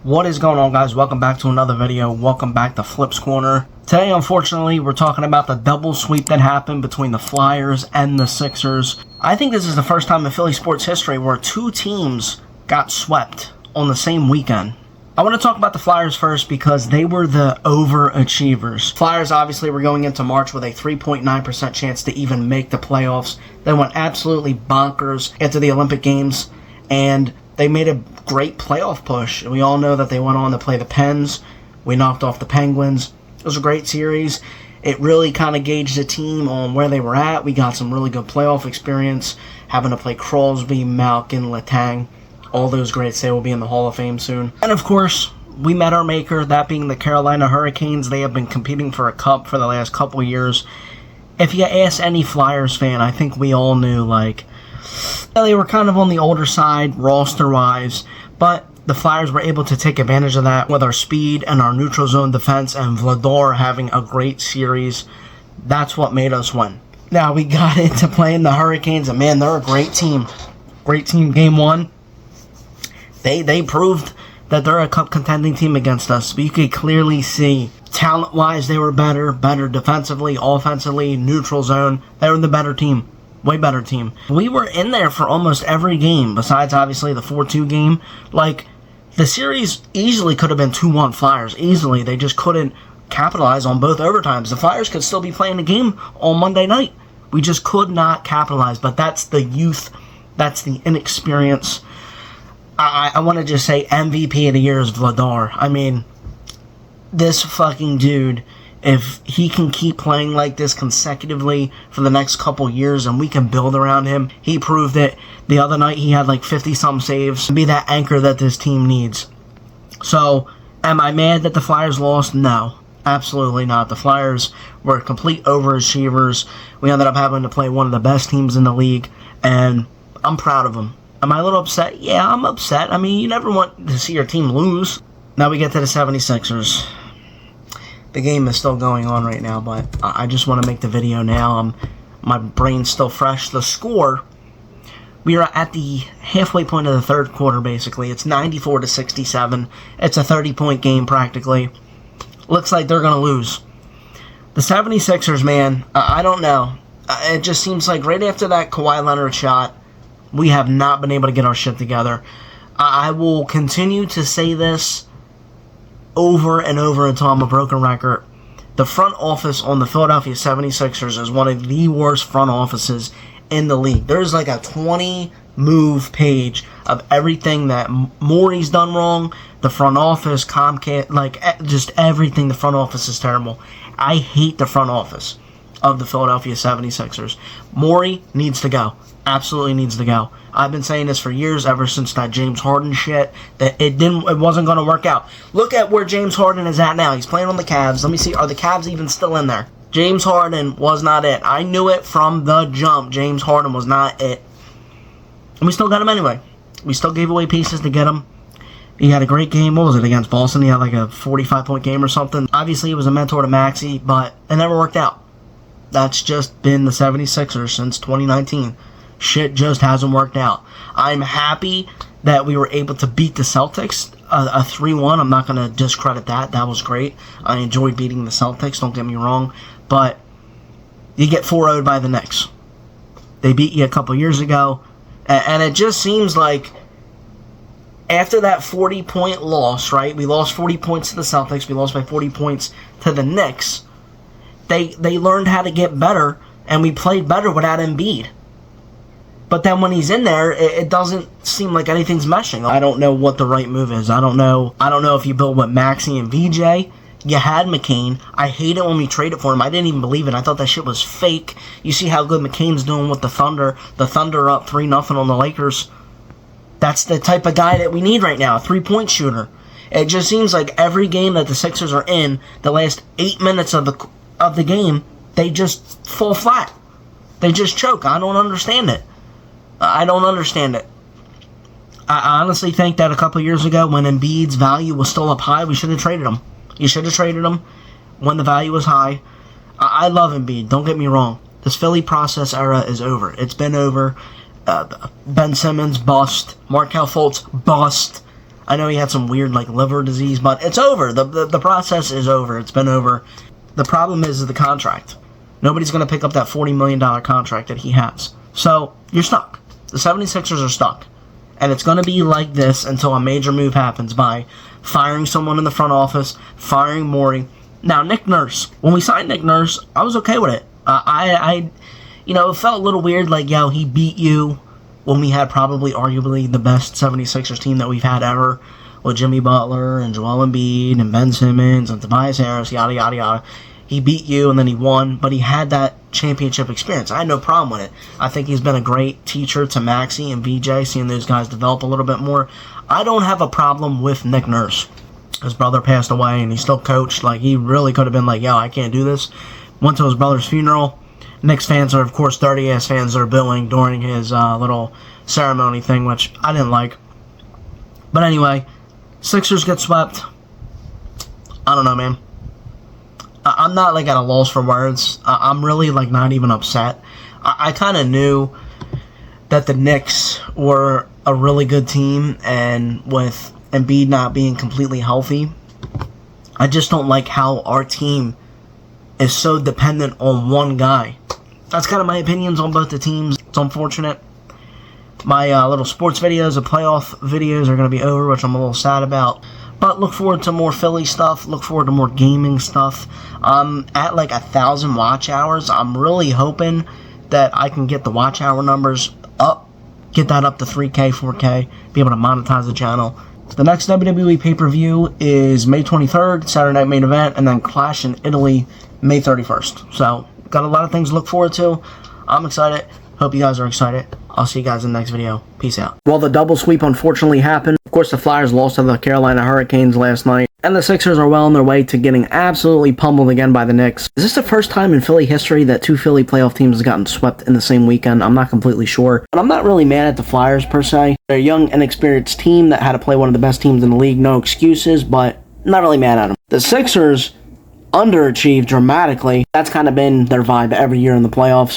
What is going on, guys? Welcome back to another video. Welcome back to Flips.Corner. Today, unfortunately, we're talking about the double sweep that happened between the Flyers and the Sixers. I think this is the first time in Philly sports history where two teams got swept on the same weekend. I want to talk about the Flyers first because they were the overachievers. Flyers obviously were going into March with a 3.9% chance to even make the playoffs. They went absolutely bonkers into the Olympic Games, and they made a great playoff push. We all know that they went on to play the Pens. We knocked off the Penguins. It was a great series. It really kind of gauged the team on where they were at. We got some really good playoff experience, having to play Crosby, Malkin, Letang. All those greats, they will be in the Hall of Fame soon. And of course, we met our maker, that being the Carolina Hurricanes. They have been competing for a cup for the last couple years. If you ask any Flyers fan, I think we all knew, they were kind of on the older side, roster-wise, but the Flyers were able to take advantage of that with our speed and our neutral zone defense and Vladar having a great series. That's what made us win. Now, we got into playing the Hurricanes, and man, they're a great team. Great team. Game one, they proved that they're a cup contending team against us. But you could clearly see, talent-wise, they were better defensively, offensively, neutral zone. They were the better team. Way better team. We were in there for almost every game, besides obviously the 4-2 game. The series easily could have been 2-1 Flyers. Easily. They just couldn't capitalize on both overtimes. The Flyers could still be playing the game on Monday night. We just could not capitalize. But that's the youth. That's the inexperience. I want to just say MVP of the year is Vladar. I mean, this fucking dude, if he can keep playing like this consecutively for the next couple years and we can build around him, he proved it. The other night he had 50-some saves to be that anchor that this team needs. So, am I mad that the Flyers lost? No, absolutely not. The Flyers were complete overachievers. We ended up having to play one of the best teams in the league, and I'm proud of them. Am I a little upset? Yeah, I'm upset. I mean, you never want to see your team lose. Now we get to the 76ers. The game is still going on right now, but I just want to make the video now. My brain's still fresh. The score, we are at the halfway point of the third quarter, basically. It's 94-67. It's a 30-point game, practically. Looks like they're going to lose. The 76ers, man, I don't know. It just seems like right after that Kawhi Leonard shot, we have not been able to get our shit together. I will continue to say this over and over until I'm a broken record. The front office on the Philadelphia 76ers is one of the worst front offices in the league. There's a 20-move page of everything that Morey's done wrong. The front office, Comcast, just everything. The front office is terrible. I hate the front office of the Philadelphia 76ers. Morey needs to go. Absolutely needs to go. I've been saying this for years, ever since that James Harden shit, that it wasn't going to work out. Look at where James Harden is at now. He's playing on the Cavs. Let me see, are the Cavs even still in there? James Harden was not it. I knew it from the jump. James Harden was not it. And we still got him anyway. We still gave away pieces to get him. He had a great game. What was it, against Boston? He had a 45-point game or something. Obviously, he was a mentor to Maxey, but it never worked out. That's just been the 76ers since 2019. Shit just hasn't worked out. I'm happy that we were able to beat the Celtics, a 3-1. I'm not going to discredit that. That was great. I enjoyed beating the Celtics, don't get me wrong. But you get 4-0'd by the Knicks. They beat you a couple years ago. And it just seems like after that 40-point loss, right? We lost 40 points to the Celtics. We lost by 40 points to the Knicks. They learned how to get better, and we played better without Embiid. But then when he's in there, it doesn't seem like anything's meshing. I don't know what the right move is. I don't know if you build with Maxey and VJ. You had McCain. I hate it when we traded for him. I didn't even believe it. I thought that shit was fake. You see how good McCain's doing with the Thunder. The Thunder up 3-0 on the Lakers. That's the type of guy that we need right now, a three-point shooter. It just seems like every game that the Sixers are in, the last 8 minutes of the game, they just fall flat. They just choke. I don't understand it. I don't understand it. I honestly think that a couple years ago, when Embiid's value was still up high, we should have traded him. You should have traded him when the value was high. I love Embiid, don't get me wrong. This Philly process era is over. It's been over. Ben Simmons, bust. Markelle Fultz, bust. I know he had some weird, like, liver disease, but it's over. The process is over. It's been over. The problem is the contract. Nobody's going to pick up that $40 million contract that he has. So, you're stuck. The 76ers are stuck. And it's going to be like this until a major move happens by firing someone in the front office, firing Morey. Now, Nick Nurse. When we signed Nick Nurse, I was okay with it. It felt a little weird, like, yo, he beat you when we had probably, arguably, the best 76ers team that we've had ever, with Jimmy Butler and Joel Embiid and Ben Simmons and Tobias Harris, yada, yada, yada. He beat you and then he won, but he had that championship experience. I had no problem with it. I think he's been a great teacher to Maxey and VJ, seeing those guys develop a little bit more. I don't have a problem with Nick Nurse. His brother passed away and he still coached. Like, he really could have been like, yo, I can't do this. Went to his brother's funeral. Knicks fans are, of course, dirty-ass fans that are booing during his little ceremony thing, which I didn't like. But anyway, Sixers get swept. I don't know, man. I'm not, like, at a loss for words. I'm really, like, not even upset. I kind of knew that the Knicks were a really good team, and with Embiid not being completely healthy, I just don't like how our team is so dependent on one guy. That's kind of my opinions on both the teams. It's unfortunate. My little sports videos, the playoff videos, are going to be over, which I'm a little sad about. But look forward to more Philly stuff. Look forward to more gaming stuff. At like 1,000 watch hours, I'm really hoping that I can get the watch hour numbers up. Get that up to 3K, 4K. Be able to monetize the channel. The next WWE pay-per-view is May 23rd, Saturday Night Main Event, and then Clash in Italy, May 31st. So, got a lot of things to look forward to. I'm excited. Hope you guys are excited. I'll see you guys in the next video. Peace out. Well, the double sweep unfortunately happened. Of course, the Flyers lost to the Carolina Hurricanes last night. And the Sixers are well on their way to getting absolutely pummeled again by the Knicks. Is this the first time in Philly history that two Philly playoff teams have gotten swept in the same weekend? I'm not completely sure. But I'm not really mad at the Flyers, per se. They're a young, inexperienced team that had to play one of the best teams in the league. No excuses, but not really mad at them. The Sixers underachieved dramatically. That's kind of been their vibe every year in the playoffs.